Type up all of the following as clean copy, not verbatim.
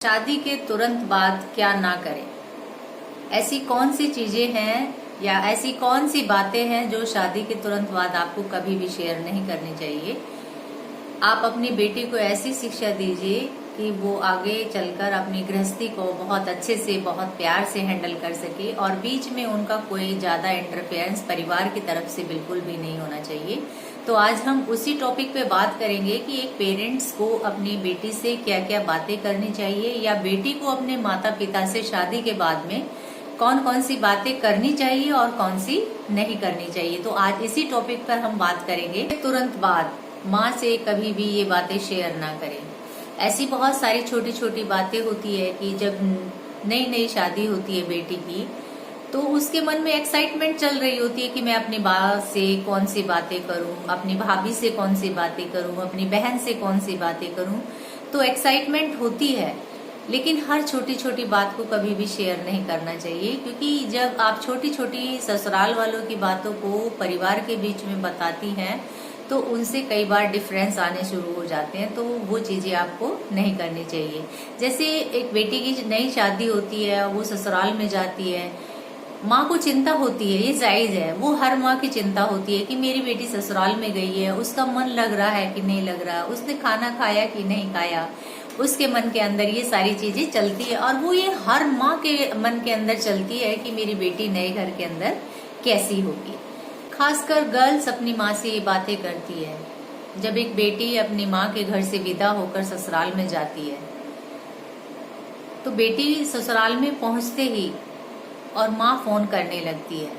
शादी के तुरंत बाद क्या ना करें। ऐसी कौन सी चीजें हैं या ऐसी कौन सी बातें हैं जो शादी के तुरंत बाद आपको कभी भी शेयर नहीं करनी चाहिए। आप अपनी बेटी को ऐसी शिक्षा दीजिए कि वो आगे चलकर अपनी गृहस्थी को बहुत अच्छे से बहुत प्यार से हैंडल कर सके और बीच में उनका कोई ज्यादा इंटरफेरेंस परिवार की तरफ से बिल्कुल भी नहीं होना चाहिए। तो आज हम उसी टॉपिक पे बात करेंगे कि एक पेरेंट्स को अपनी बेटी से क्या क्या बातें करनी चाहिए या बेटी को अपने माता पिता से शादी के बाद में कौन कौन सी बातें करनी चाहिए और कौन सी नहीं करनी चाहिए। तो आज इसी टॉपिक पर हम बात करेंगे। तुरंत बाद माँ से कभी भी ये बातें शेयर ना करें। ऐसी बहुत सारी छोटी छोटी बातें होती है कि जब नई नई शादी होती है बेटी की तो उसके मन में एक्साइटमेंट चल रही होती है कि मैं अपनी माँ से कौन सी बातें करूं, अपनी भाभी से कौन सी बातें करूं, अपनी बहन से कौन सी बातें करूं। तो एक्साइटमेंट होती है, लेकिन हर छोटी छोटी बात को कभी भी शेयर नहीं करना चाहिए, क्योंकि जब आप छोटी छोटी ससुराल वालों की बातों को परिवार के बीच में बताती हैं तो उनसे कई बार डिफरेंस आने शुरू हो जाते हैं। तो वो चीजें आपको नहीं करनी चाहिए। जैसे एक बेटी की नई शादी होती है, वो ससुराल में जाती है, माँ को चिंता होती है, ये जायज है, वो हर माँ की चिंता होती है कि मेरी बेटी ससुराल में गई है, उसका मन लग रहा है कि नहीं लग रहा, उसने खाना खाया कि नहीं खाया, उसके मन के अंदर ये सारी चीजें चलती है। और वो ये हर माँ के मन के अंदर चलती है कि मेरी बेटी नए घर के अंदर कैसी होगी। खासकर गर्ल्स अपनी माँ से ये बातें करती है। जब एक बेटी अपनी माँ के घर से विदा होकर ससुराल में जाती है तो बेटी ससुराल में पहुंचते ही और माँ फोन करने लगती है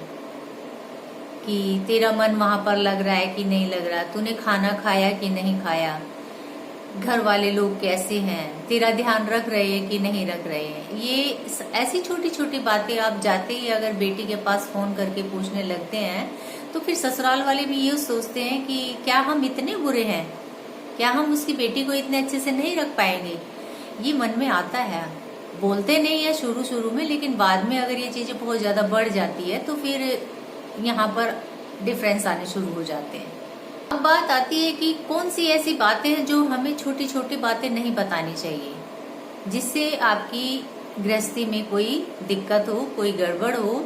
कि तेरा मन वहां पर लग रहा है कि नहीं लग रहा, तूने खाना खाया कि नहीं खाया, घर वाले लोग कैसे हैं, तेरा ध्यान रख रहे हैं कि नहीं रख रहे हैं। ये ऐसी छोटी छोटी बातें आप जाते ही अगर बेटी के पास फोन करके पूछने लगते हैं तो फिर ससुराल वाले भी ये सोचते हैं कि क्या हम इतने बुरे हैं, क्या हम उसकी बेटी को इतने अच्छे से नहीं रख पाएंगे। ये मन में आता है, बोलते नहीं है शुरू शुरू में, लेकिन बाद में अगर ये चीजें बहुत ज्यादा बढ़ जाती है तो फिर यहाँ पर डिफरेंस आने शुरू हो जाते हैं। अब बात आती है कि कौन सी ऐसी बातें हैं जो हमें छोटी छोटी बातें नहीं बतानी चाहिए, जिससे आपकी गृहस्थी में कोई दिक्कत हो, कोई गड़बड़ हो।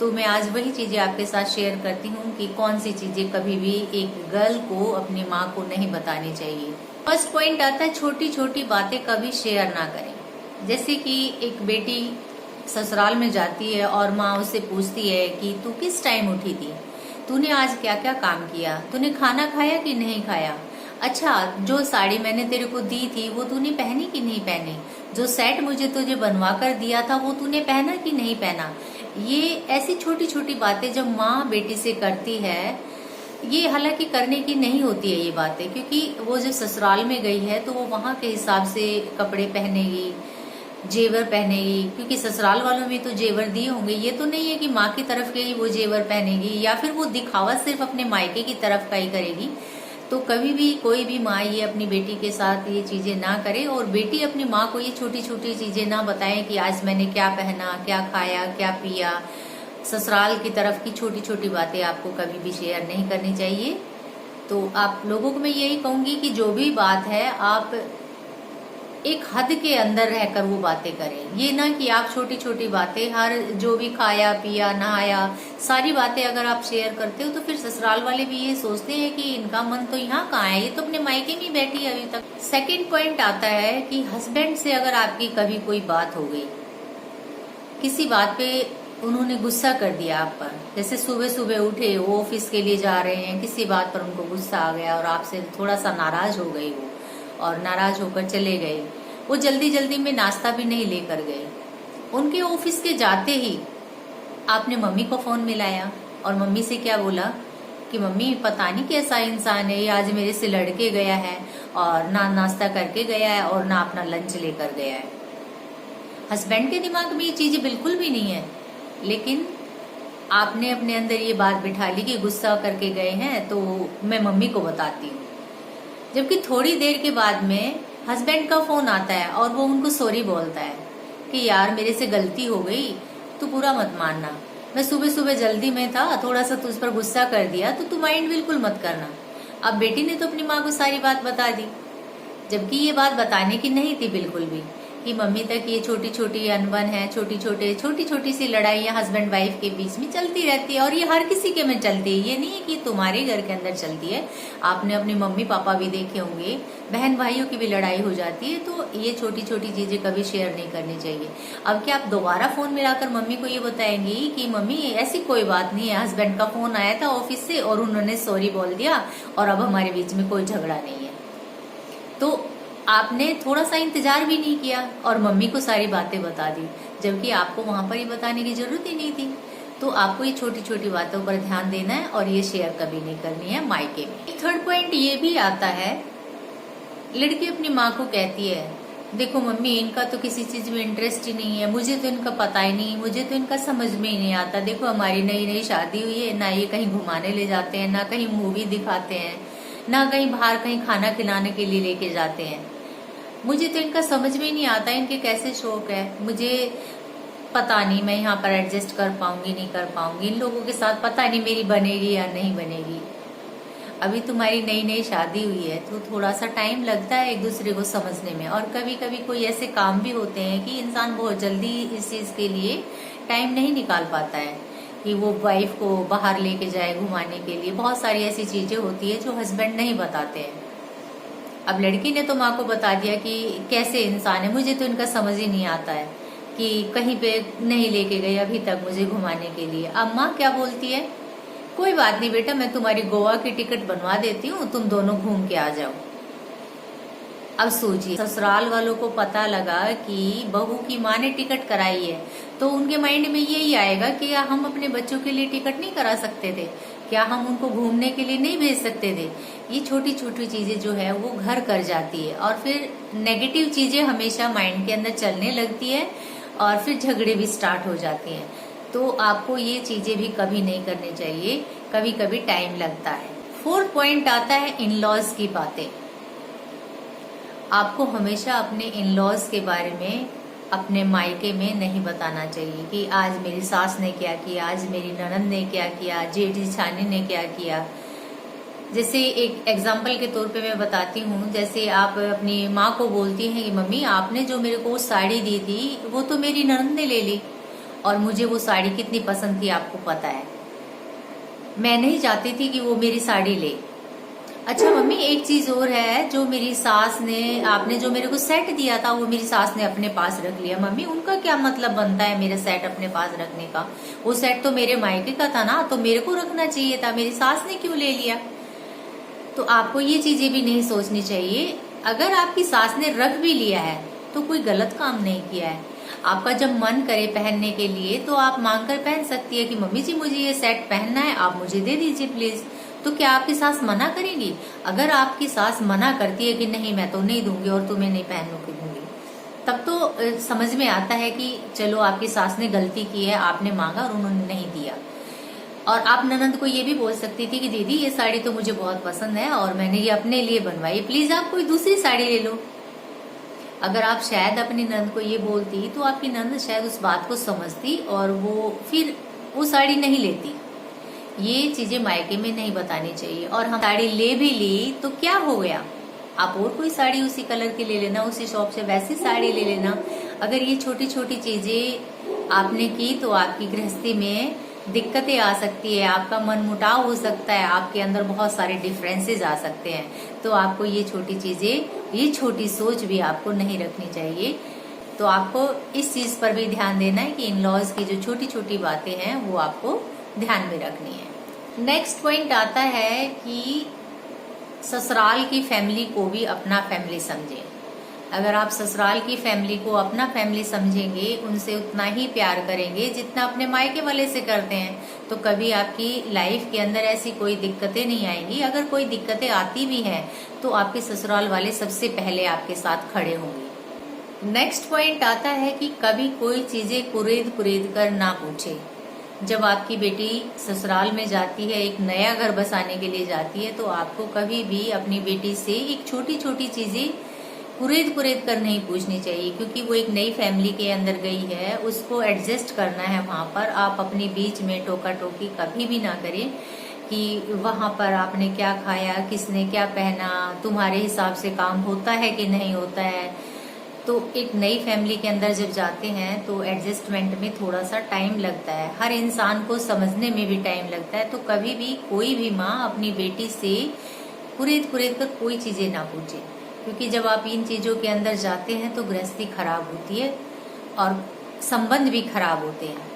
तो मैं आज वही चीजें आपके साथ शेयर करती हूँ कि कौन सी चीजें कभी भी एक गर्ल को अपनी माँ को नहीं बतानी चाहिए। फर्स्ट पॉइंट आता है छोटी छोटी बातें कभी शेयर ना करें। जैसे कि एक बेटी ससुराल में जाती है और माँ उससे पूछती है कि तू किस टाइम उठी थी, तूने आज क्या क्या काम किया, तूने खाना खाया कि नहीं खाया, अच्छा जो साड़ी मैंने तेरे को दी थी वो तूने पहनी कि नहीं पहनी, जो सेट मुझे तुझे बनवा कर दिया था वो तूने पहना कि नहीं पहना। ये ऐसी छोटी छोटी बातें जब माँ बेटी से करती है, ये हालांकि करने की नहीं होती है ये बातें, क्योंकि वो जब ससुराल में गई है तो वो वहाँ के हिसाब से कपड़े पहनेगी, जेवर पहनेगी, क्योंकि ससुराल वालों में तो जेवर दिए होंगे। ये तो नहीं है कि माँ की तरफ के ही वो जेवर पहनेगी या फिर वो दिखावा सिर्फ अपने मायके की तरफ का ही करेगी। तो कभी भी कोई भी माँ ये अपनी बेटी के साथ ये चीजें ना करे और बेटी अपनी माँ को ये छोटी छोटी चीजें ना बताए कि आज मैंने क्या पहना, क्या खाया, क्या पिया। ससुराल की तरफ की छोटी छोटी बातें आपको कभी भी शेयर नहीं करनी चाहिए। तो आप लोगों को मैं यही कहूंगी कि जो भी बात है आप एक हद के अंदर रहकर वो बातें करें। ये ना कि आप छोटी छोटी बातें हर जो भी खाया पिया नहाया सारी बातें अगर आप शेयर करते हो तो फिर ससुराल वाले भी ये सोचते हैं कि इनका मन तो यहाँ कहाँ है, ये तो अपने मायके में बैठी है अभी तक। सेकंड पॉइंट आता है कि हस्बैंड से अगर आपकी कभी कोई बात हो गई, किसी बात पे उन्होंने गुस्सा कर दिया आप पर, जैसे सुबह सुबह उठे वो ऑफिस के लिए जा रहे हैं, किसी बात पर उनको गुस्सा आ गया और आपसे थोड़ा सा नाराज हो गई वो और नाराज होकर चले गए, वो जल्दी जल्दी में नाश्ता भी नहीं लेकर गए। उनके ऑफिस के जाते ही आपने मम्मी को फोन मिलाया और मम्मी से क्या बोला कि मम्मी पता नहीं कैसा इंसान है, ये आज मेरे से लड़के गया है और ना नाश्ता करके गया है और ना अपना लंच लेकर गया है। हस्बैंड के दिमाग में ये चीजें बिल्कुल भी नहीं है, लेकिन आपने अपने अंदर ये बात बिठा ली कि गुस्सा करके गए हैं तो मैं मम्मी को बताती हूँ। जबकि थोड़ी देर के बाद में हस्बैंड का फोन आता है और वो उनको सॉरी बोलता है कि यार मेरे से गलती हो गई, तू बुरा मत मानना, मैं सुबह सुबह जल्दी में था, थोड़ा सा तुझ पर गुस्सा कर दिया तो तू माइंड बिल्कुल मत करना। अब बेटी ने तो अपनी माँ को सारी बात बता दी, जबकि ये बात बताने की नहीं थी बिल्कुल भी, कि मम्मी तक ये छोटी छोटी अनबन है, छोटी छोटी सी लड़ाइयाँ हस्बैंड वाइफ के बीच में चलती रहती है, और ये हर किसी के में चलती है। ये नहीं है कि तुम्हारे घर के अंदर चलती है, आपने अपने मम्मी पापा भी देखे होंगे, बहन भाइयों की भी लड़ाई हो जाती है। तो ये छोटी छोटी चीजें कभी शेयर नहीं करनी चाहिए। अब क्या आप दोबारा फोन मिलाकर मम्मी को ये बताएंगी कि मम्मी ऐसी कोई बात नहीं है, हस्बैंड का फोन आया था ऑफिस से और उन्होंने सॉरी बोल दिया और अब हमारे बीच में कोई झगड़ा नहीं है। तो आपने थोड़ा सा इंतजार भी नहीं किया और मम्मी को सारी बातें बता दी, जबकि आपको वहां पर ही बताने की जरूरत ही नहीं थी। तो आपको ये छोटी छोटी बातों पर ध्यान देना है और ये शेयर कभी नहीं करनी है मायके में। थर्ड पॉइंट ये भी आता है, लड़की अपनी माँ को कहती है, देखो मम्मी इनका तो किसी चीज में इंटरेस्ट ही नहीं है, मुझे तो इनका पता ही नहीं, मुझे तो इनका समझ में ही नहीं आता। देखो हमारी नई नई शादी हुई है, ना ये कहीं घुमाने ले जाते हैं, ना कहीं मूवी दिखाते हैं, ना कहीं बाहर कहीं खाना खिलाने के लिए लेके जाते हैं। मुझे तो इनका समझ में नहीं आता, इनके कैसे शौक है, मुझे पता नहीं मैं यहाँ पर एडजस्ट कर पाऊंगी नहीं कर पाऊंगी, इन लोगों के साथ पता नहीं मेरी बनेगी या नहीं बनेगी। अभी तुम्हारी नई नई शादी हुई है तो थोड़ा सा टाइम लगता है एक दूसरे को समझने में, और कभी कभी कोई ऐसे काम भी होते हैं कि इंसान बहुत जल्दी इस चीज के लिए टाइम नहीं निकाल पाता है कि वो वाइफ को बाहर लेके जाए घुमाने के लिए। बहुत सारी ऐसी चीजें होती है जो हस्बैंड नहीं बताते हैं। अब लड़की ने तो माँ को बता दिया कि कैसे इंसान है, मुझे तो इनका समझ ही नहीं आता है कि कहीं पे नहीं लेके गए अभी तक मुझे घुमाने के लिए। अब माँ क्या बोलती है, कोई बात नहीं बेटा, मैं तुम्हारी गोवा की टिकट बनवा देती हूँ, तुम दोनों घूम के आ जाओ। अब सोचिए, ससुराल वालों को पता लगा कि बहू की माँ ने टिकट कराई है तो उनके माइंड में यही आएगा कि क्या हम अपने बच्चों के लिए टिकट नहीं करा सकते थे, क्या हम उनको घूमने के लिए नहीं भेज सकते थे। ये छोटी छोटी चीजें जो है वो घर कर जाती है और फिर नेगेटिव चीजें हमेशा माइंड के अंदर चलने लगती है और फिर झगड़े भी स्टार्ट हो जाते हैं। तो आपको ये चीजें भी कभी नहीं करनी चाहिए, कभी कभी टाइम लगता है। फोर्थ पॉइंट आता है इन लॉज की बातें। आपको हमेशा अपने इन लॉज के बारे में अपने मायके में नहीं बताना चाहिए कि आज मेरी सास ने क्या किया, आज मेरी ननद ने क्या किया, जेठ जेठानी ने क्या किया। जैसे एक एग्जाम्पल के तौर पे मैं बताती हूँ, जैसे आप अपनी माँ को बोलती हैं कि मम्मी आपने जो मेरे को साड़ी दी थी वो तो मेरी ननद ने ले ली और मुझे वो साड़ी कितनी पसंद थी आपको पता है, मैं नहीं चाहती थी कि वो मेरी साड़ी ले। अच्छा मम्मी एक चीज और है, जो मेरी सास ने, आपने जो मेरे को सेट दिया था वो मेरी सास ने अपने पास रख लिया। मम्मी उनका क्या मतलब बनता है मेरा सेट अपने पास रखने का, वो सेट तो मेरे मायके का था ना, तो मेरे को रखना चाहिए था, मेरी सास ने क्यों ले लिया। तो आपको ये चीजें भी नहीं सोचनी चाहिए। अगर आपकी सास ने रख भी लिया है तो कोई गलत काम नहीं किया है। आपका जब मन करे पहनने के लिए तो आप मांग कर पहन सकती है कि मम्मी जी मुझे ये सेट पहनना है, आप मुझे दे दीजिए प्लीज। तो क्या आपकी सास मना करेगी? अगर आपकी सास मना करती है कि नहीं मैं तो नहीं दूंगी और तुम्हें नहीं पहनने दूंगी, तब तो समझ में आता है कि चलो आपकी सास ने गलती की है, आपने मांगा और उन्होंने नहीं दिया। और आप ननद को ये भी बोल सकती थी कि दीदी ये साड़ी तो मुझे बहुत पसंद है और मैंने ये अपने लिए बनवाई, प्लीज आप कोई दूसरी साड़ी ले लो। अगर आप शायद अपनी ननद को ये बोलती तो आपकी ननद शायद उस बात को समझती और वो फिर वो साड़ी नहीं लेती। ये चीजें मायके में नहीं बतानी चाहिए। और हम साड़ी ले भी ली तो क्या हो गया, आप और कोई साड़ी उसी कलर की ले लेना, उसी शॉप से वैसी साड़ी ले लेना। अगर ये छोटी छोटी चीजें आपने की तो आपकी गृहस्थी में दिक्कतें आ सकती है, आपका मन मुटाव हो सकता है, आपके अंदर बहुत सारे डिफरेंसेस आ सकते हैं। तो आपको ये छोटी चीजें, ये छोटी सोच भी आपको नहीं रखनी चाहिए। तो आपको इस चीज पर भी ध्यान देना है कि इन लॉज की जो छोटी छोटी बातें हैं वो आपको ध्यान में रखनी है। नेक्स्ट पॉइंट आता है कि ससुराल की फैमिली को भी अपना फैमिली समझें। अगर आप ससुराल की फैमिली को अपना फैमिली समझेंगे, उनसे उतना ही प्यार करेंगे जितना अपने मायके वाले से करते हैं, तो कभी आपकी लाइफ के अंदर ऐसी कोई दिक्कतें नहीं आएंगी। अगर कोई दिक्कतें आती भी हैं तो आपके ससुराल वाले सबसे पहले आपके साथ खड़े होंगे। नेक्स्ट पॉइंट आता है कि कभी कोई चीजें कुरेद कुरेद कर ना पूछे। जब आपकी बेटी ससुराल में जाती है, एक नया घर बसाने के लिए जाती है, तो आपको कभी भी अपनी बेटी से एक छोटी छोटी चीजें कुरेद कुरेद कर नहीं पूछनी चाहिए, क्योंकि वो एक नई फैमिली के अंदर गई है, उसको एडजस्ट करना है वहां पर। आप अपने बीच में टोका टोकी कभी भी ना करें कि वहां पर आपने क्या खाया, किसने क्या पहना, तुम्हारे हिसाब से काम होता है कि नहीं होता है। तो एक नई फैमिली के अंदर जब जाते हैं तो एडजस्टमेंट में थोड़ा सा टाइम लगता है, हर इंसान को समझने में भी टाइम लगता है। तो कभी भी कोई भी माँ अपनी बेटी से कुरेद कर कोई चीजें ना पूछे, क्योंकि जब आप इन चीजों के अंदर जाते हैं तो गृहस्थी खराब होती है और संबंध भी खराब होते हैं।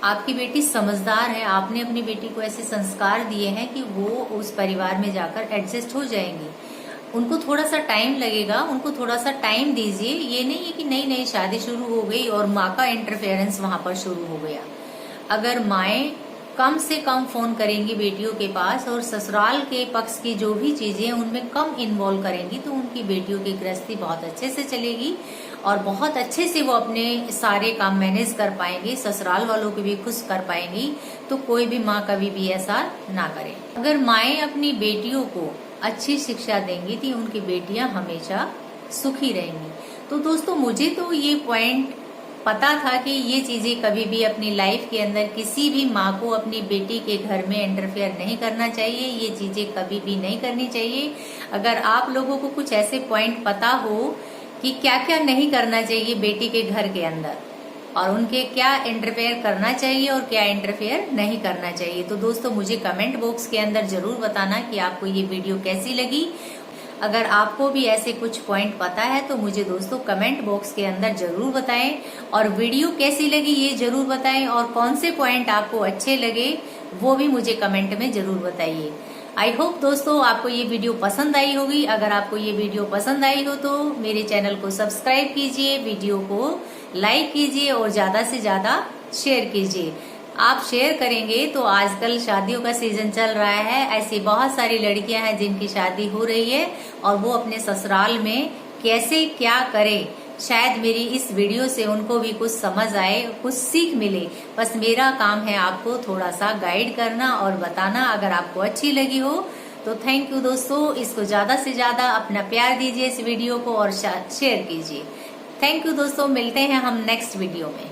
आपकी बेटी समझदार है, आपने अपनी बेटी को ऐसे संस्कार दिए हैं कि वो उस परिवार में जाकर एडजस्ट हो जाएंगी। उनको थोड़ा सा टाइम लगेगा, उनको थोड़ा सा टाइम दीजिए। ये नहीं है कि नई नई शादी शुरू हो गई और माँ का इंटरफेरेंस वहां पर शुरू हो गया। अगर माएं कम से कम फोन करेंगी बेटियों के पास और ससुराल के पक्ष की जो भी चीजें उनमें कम इन्वॉल्व करेंगी, तो उनकी बेटियों की गृहस्थी बहुत अच्छे से चलेगी और बहुत अच्छे से वो अपने सारे काम मैनेज कर पाएंगी, ससुराल वालों को भी खुश कर पाएंगी। तो कोई भी माँ कभी भी ऐसा ना करे। अगर माएं अपनी बेटियों को अच्छी शिक्षा देंगी तो उनकी बेटियां हमेशा सुखी रहेंगी। तो दोस्तों, मुझे तो ये पॉइंट पता था कि ये चीजें कभी भी अपनी लाइफ के अंदर किसी भी माँ को अपनी बेटी के घर में इंटरफेयर नहीं करना चाहिए, ये चीजें कभी भी नहीं करनी चाहिए। अगर आप लोगों को कुछ ऐसे पॉइंट पता हो कि क्या क्या नहीं करना चाहिए बेटी के घर के अंदर और उनके क्या इंटरफेयर करना चाहिए और क्या इंटरफेयर नहीं करना चाहिए, तो दोस्तों मुझे कमेंट बॉक्स के अंदर जरूर बताना कि आपको ये वीडियो कैसी लगी। अगर आपको भी ऐसे कुछ पॉइंट पता है तो मुझे दोस्तों कमेंट बॉक्स के अंदर जरूर बताएं और वीडियो कैसी लगी ये जरूर बताएं और कौन से पॉइंट आपको अच्छे लगे वो भी मुझे कमेंट में जरूर बताइए। आई होप दोस्तों आपको ये वीडियो पसंद आई होगी। अगर आपको ये वीडियो पसंद आई हो तो मेरे चैनल को सब्सक्राइब कीजिए, वीडियो को लाइक कीजिए और ज्यादा से ज्यादा शेयर कीजिए। आप शेयर करेंगे तो आजकल शादियों का सीजन चल रहा है, ऐसी बहुत सारी लड़कियां हैं जिनकी शादी हो रही है और वो अपने ससुराल में कैसे क्या करें, शायद मेरी इस वीडियो से उनको भी कुछ समझ आए, कुछ सीख मिले। बस मेरा काम है आपको थोड़ा सा गाइड करना और बताना। अगर आपको अच्छी लगी हो तो थैंक यू दोस्तों, इसको ज्यादा से ज्यादा अपना प्यार दीजिए इस वीडियो को और शेयर कीजिए। थैंक यू दोस्तों, मिलते हैं हम नेक्स्ट वीडियो में।